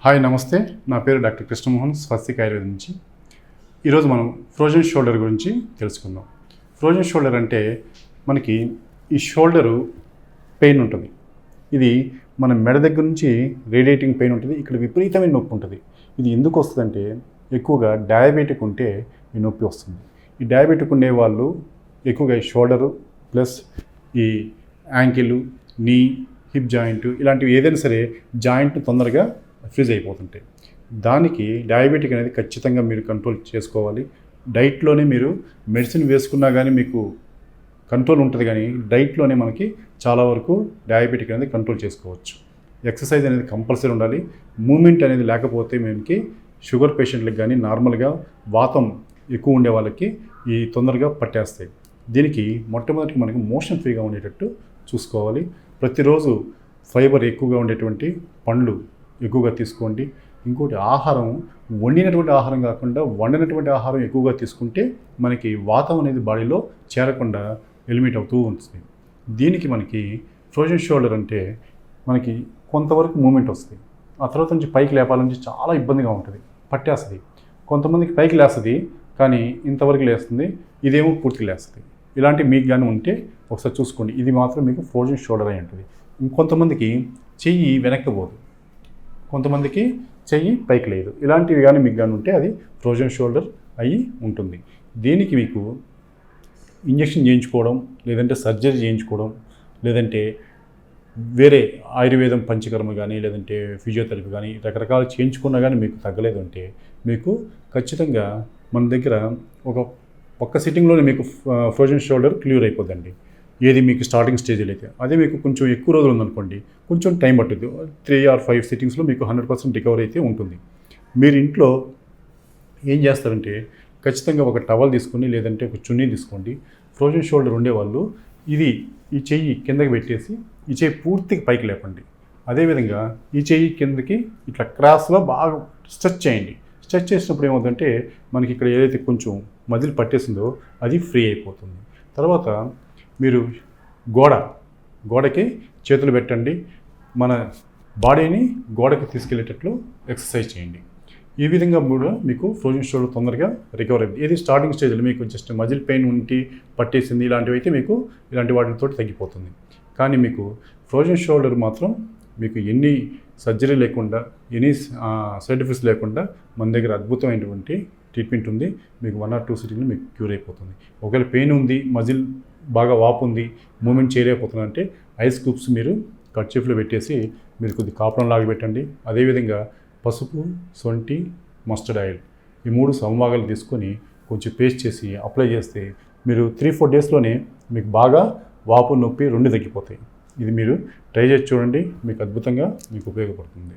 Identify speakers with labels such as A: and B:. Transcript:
A: Hi నమస్తే, నా పేరు డాక్టర్ కృష్ణమోహన్, స్వస్తిక్ ఆయుర్వేదం నుంచి. ఈరోజు మనం ఫ్రోజన్ షోల్డర్ గురించి తెలుసుకుందాం. ఫ్రోజన్ షోల్డర్ అంటే మనకి ఈ షోల్డరు పెయిన్ ఉంటుంది. ఇది మన మెడ దగ్గర నుంచి రేడియేటింగ్ పెయిన్ ఉంటుంది. ఇక్కడ విపరీతమైన నొప్పి ఉంటుంది. ఇది ఎందుకు వస్తుందంటే ఎక్కువగా డయాబెటిక్ ఉంటే ఈ నొప్పి వస్తుంది. ఈ డయాబెటిక్ ఉండే వాళ్ళు ఎక్కువగా ఈ షోల్డరు ప్లస్ ఈ యాంకిల్, నీ, హిప్ జాయింట్ ఇలాంటివి ఏదైనా సరే జాయింట్ తొందరగా ఫ్రీజ్ అయిపోతుంటాయి. దానికి డయాబెటిక్ అనేది ఖచ్చితంగా మీరు కంట్రోల్ చేసుకోవాలి. డైట్లోనే మీరు మెడిసిన్ వేసుకున్నా కానీ మీకు కంట్రోల్ ఉంటుంది, కానీ డైట్లోనే మనకి చాలా వరకు డయాబెటిక్ అనేది కంట్రోల్ చేసుకోవచ్చు. ఎక్సర్సైజ్ అనేది కంపల్సరీ ఉండాలి. మూమెంట్ అనేది లేకపోతే మనకి షుగర్ పేషెంట్లకు కానీ నార్మల్గా వాతం ఎక్కువ ఉండే వాళ్ళకి ఈ తొందరగా పట్టేస్తాయి. దీనికి మొట్టమొదటి మనకి మోషన్ ఫ్రీగా ఉండేటట్టు చూసుకోవాలి. ప్రతిరోజు ఫైబర్ ఎక్కువగా ఉండేటువంటి పండ్లు ఎక్కువగా తీసుకోండి. ఇంకోటి ఆహారం వండినటువంటి ఆహారం కాకుండా వండినటువంటి ఆహారం ఎక్కువగా తీసుకుంటే మనకి వాతం అనేది బాడీలో చేరకుండా ఎలిమినేట్ అవుతూ ఉంటుంది. దీనికి మనకి ఫ్రోజన్ షోల్డర్ అంటే మనకి కొంతవరకు మూమెంట్ వస్తుంది. ఆ తర్వాత నుంచి పైకి లేపాలంటే చాలా ఇబ్బందిగా ఉంటుంది, పట్టేస్తుంది. కొంతమందికి పైకి లేస్తుంది కానీ ఇంతవరకు లేస్తుంది, ఇదేమో పూర్తిగా లేస్తుంది. ఇలాంటి మీకు కానీ ఉంటే ఒకసారి చూసుకోండి. ఇది మాత్రం మీకు ఫ్రోజన్ షోల్డర్ అయి ఉంటుంది. ఇంకొంతమందికి చెయ్యి వెనక్కి పోదు, కొంతమందికి చెయ్యి పైకి లేదు. ఇలాంటివి కానీ మీకు కానీ ఉంటే అది ఫ్రోజన్ షోల్డర్ అయ్యి ఉంటుంది. దీనికి మీకు ఇంజెక్షన్ చేయించుకోవడం, లేదంటే సర్జరీ చేయించుకోవడం, లేదంటే వేరే ఆయుర్వేదం పంచకర్మ కానీ లేదంటే ఫిజియోథెరపీ కానీ రకరకాలు చేయించుకున్నా కానీ మీకు తగ్గలేదు అంటే మీకు ఖచ్చితంగా మన దగ్గర ఒక్క సిట్టింగ్లోనే మీకు ఫ్రోజన్ షోల్డర్ క్లియర్ అయిపోద్దండి. ఏది మీకు స్టార్టింగ్ స్టేజ్లో అయితే. అదే మీకు కొంచెం ఎక్కువ రోజులు ఉందనుకోండి, కొంచెం టైం పట్టుద్ది. 3 or 5 సిట్టింగ్స్లో మీకు 100% రికవరీ అయితే ఉంటుంది. మీరు ఇంట్లో ఏం చేస్తారంటే ఖచ్చితంగా ఒక టవల్ తీసుకొని లేదంటే ఒక చున్నీ తీసుకోండి. ఫ్రోజన్ షోల్డర్ ఉండేవాళ్ళు ఈ చెయ్యి కిందకి పెట్టేసి ఈ చెయ్యి పూర్తిగా పైకి లేపండి. అదేవిధంగా ఈ చెయ్యి కిందకి ఇట్లా క్రాస్లో బాగా స్ట్రెచ్ చేయండి. స్ట్రెచ్ చేసినప్పుడు ఏమవుతుందంటే మనకి ఇక్కడ ఏదైతే కొంచెం మజిల్ పట్టేసిందో అది ఫ్రీ అయిపోతుంది. తర్వాత మీరు గోడకి చేతులు పెట్టండి. మన బాడీని గోడకి తీసుకెళ్లేటట్లు ఎక్సర్సైజ్ చేయండి. ఈ విధంగా కూడా మీకు ఫ్రోజన్ షోల్డర్ తొందరగా రికవర్ అయింది. ఏది స్టార్టింగ్ స్టేజ్లో మీకు జస్ట్ మజిల్ పెయిన్ ఉండి పట్టేసింది ఇలాంటివి అయితే మీకు ఇలాంటి వాటితో తగ్గిపోతుంది. కానీ మీకు ఫ్రోజన్ షోల్డర్ మాత్రం మీకు ఎన్ని సర్జరీ లేకుండా, ఎనీ సైడ్ ఎఫెక్ట్స్ లేకుండా మన దగ్గర అద్భుతమైనటువంటి ట్రీట్మెంట్ ఉంది. మీకు 1 or 2 సిట్టింగ్లో మీకు క్యూర్ అయిపోతుంది. ఒకవేళ పెయిన్ ఉంది, మజిల్ బాగా వాపు ఉంది, మూమెంట్ చేయలేకపోతున్నారంటే ఐస్ క్యూబ్స్ మీరు కర్చీఫ్లో పెట్టేసి మీరు కొద్ది కాపురం లాగా పెట్టండి. అదేవిధంగా పసుపు, సొంటి, మస్టర్డ్ ఆయిల్ ఈ 3 సమభాగాలు తీసుకొని కొంచెం పేస్ట్ చేసి అప్లై చేస్తే మీరు 3-4 డేస్లోనే మీకు బాగా వాపు, నొప్పి 2 తగ్గిపోతాయి. ఇది మీరు ట్రై చేసి చూడండి, మీకు అద్భుతంగా మీకు ఉపయోగపడుతుంది.